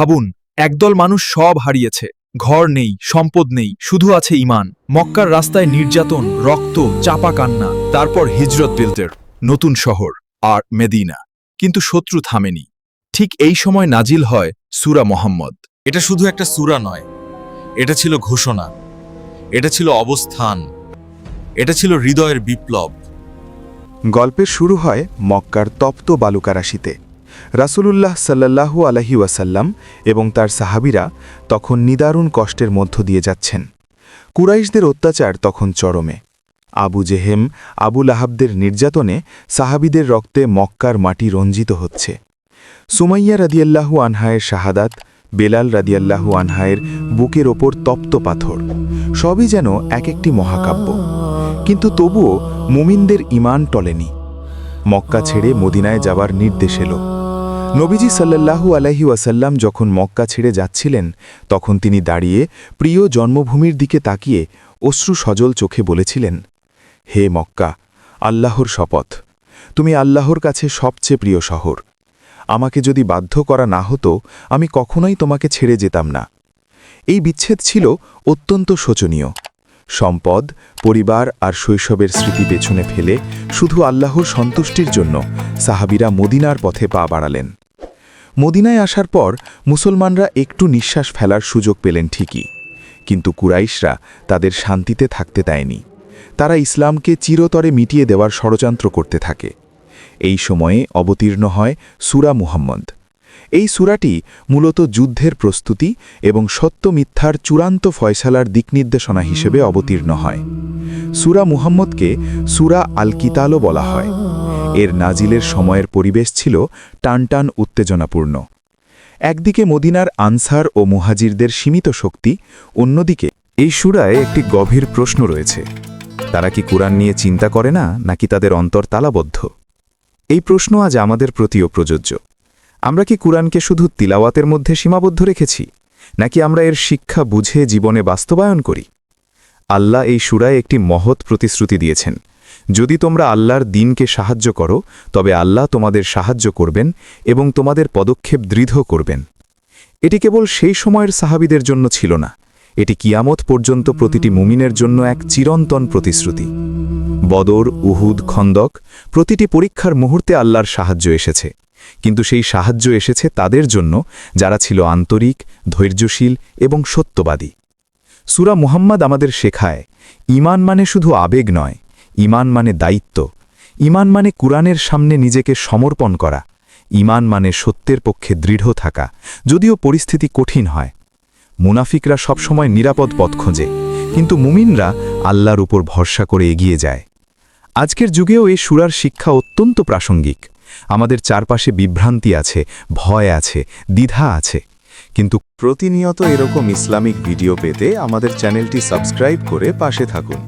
ভাবুন, একদল মানুষ সব হারিয়েছে। ঘর নেই, সম্পদ নেই, শুধু আছে ঈমান। মক্কার রাস্তায় নির্যাতন, রক্ত, চাপা কান্না। তারপর হিজরত বিল্টের নতুন শহর আর মেদিনা। কিন্তু শত্রু থামেনি। ঠিক এই সময় নাজিল হয় সূরা মুহাম্মদ। এটা শুধু একটা সূরা নয়, এটা ছিল ঘোষণা, এটা ছিল অবস্থান, এটা ছিল হৃদয়ের বিপ্লব। গল্পের শুরু হয় মক্কার তপ্ত বালুকারাশিতে। রাসূলুল্লাহ সাল্লাল্লাহু আলাইহি ওয়াসাল্লাম এবং তার সাহাবীরা তখন নিদারুণ কষ্টের মধ্য দিয়ে যাচ্ছেন। কুরাইশদের অত্যাচার তখন চরমে। আবু জেহেম, আবু লাহাবদের নির্যাতনে সাহাবীদের রক্তে মক্কার মাটি রঞ্জিত হচ্ছে। সুমাইয়া রাদিয়াল্লাহু আনহায়ের শাহাদাত, বেলাল রাদিয়াল্লাহু আনহায়ের বুকের ওপর তপ্ত পাথর, সবই যেন এক একটি মহাকাব্য। কিন্তু তবুও মুমিনদের ঈমান টলেনি। মক্কা ছেড়ে মদিনায় যাবার নির্দেশ এলো। নবীজি সাল্লাল্লাহু আলাইহি ওয়াসাল্লাম যখন মক্কা ছেড়ে যাচ্ছিলেন, তখন তিনি দাঁড়িয়ে প্রিয় জন্মভূমির দিকে তাকিয়ে অশ্রু সজল চোখে বলেছিলেন, হে মক্কা, আল্লাহর শপথ, তুমি আল্লাহর কাছে সবচেয়ে প্রিয় শহর। আমাকে যদি বাধ্য করা না হতো, আমি কখনোই তোমাকে ছেড়ে যেতাম না। এই বিচ্ছেদ ছিল অত্যন্ত শোচনীয়। সম্পদ, পরিবার আর শৈশবের স্মৃতি পেছনে ফেলে শুধু আল্লাহর সন্তুষ্টির জন্য সাহাবীরা মদিনার পথে পা বাড়ালেন। মদিনায় আসার পর মুসলমানরা একটু নিঃশ্বাস ফেলার সুযোগ পেলেন ঠিকই, কিন্তু কুরাইশরা তাদের শান্তিতে থাকতে দেয়নি। তারা ইসলামকে চিরতরে মিটিয়ে দেওয়ার ষড়যন্ত্র করতে থাকে। এই সময়ে অবতীর্ণ হয় সূরা মুহাম্মদ। এই সূরাটি মূলত যুদ্ধের প্রস্তুতি এবং সত্য মিথ্যার চূড়ান্ত ফয়সালার দিকনির্দেশনা হিসেবে অবতীর্ণ হয়। সূরা মুহাম্মদকে সূরা আল কিতালও বলা হয়। এর নাজিলের সময়ের পরিবেশ ছিল টানটান উত্তেজনাপূর্ণ। একদিকে মদিনার আনসার ও মুহাজিরদের সীমিত শক্তি, অন্যদিকে এই সূরায় একটি গভীর প্রশ্ন রয়েছে। তারা কি কুরআন নিয়ে চিন্তা করে না, নাকি তাদের অন্তর তালাবদ্ধ? এই প্রশ্ন আজ আমাদের প্রতিও প্রযোজ্য। আমরা কি কুরআনকে শুধু তিলাওয়াতের মধ্যে সীমাবদ্ধ রেখেছি, নাকি আমরা এর শিক্ষা বুঝে জীবনে বাস্তবায়ন করি? আল্লাহ এই সূরায় একটি মহৎ প্রতিশ্রুতি দিয়েছেন। যদি তোমরা আল্লাহর দ্বীনকে সাহায্য করো, তবে আল্লাহ তোমাদের সাহায্য করবেন এবং তোমাদের পদক্ষেপ দৃঢ় করবেন। এটি কেবল সেই সময়ের সাহাবীদের জন্য ছিল না, এটি কিয়ামত পর্যন্ত প্রতিটি মুমিনের জন্য এক চিরন্তন প্রতিশ্রুতি। বদর, উহুদ, খন্দক, প্রতিটি পরীক্ষার মুহূর্তে আল্লাহর সাহায্য এসেছে, কিন্তু সেই সাহায্য এসেছে তাদের জন্য যারা ছিল আন্তরিক, ধৈর্যশীল এবং সত্যবাদী। সূরা মুহাম্মদ আমাদের শেখায়, ঈমান মানে শুধু আবেগ নয়, ঈমান মানে দায়িত্ব। ঈমান মানে কুরআনের সামনে নিজেকে সমর্পণ করা। ঈমান মানে সত্যের পক্ষে দৃঢ় থাকা, যদিও পরিস্থিতি কঠিন হয়। মুনাফিকরা সবসময় নিরাপদ পথ খোঁজে, কিন্তু মুমিনরা আল্লাহর উপর ভরসা করে এগিয়ে যায়। আজকের যুগেও এই সূরার শিক্ষা অত্যন্ত প্রাসঙ্গিক। আমাদের চারপাশে বিভ্রান্তি আছে, ভয় আছে, দ্বিধা আছে, কিন্তু প্রতিনিয়ত এরকম ইসলামিক ভিডিও পেতে আমাদের চ্যানেলটি সাবস্ক্রাইব করে পাশে থাকুন।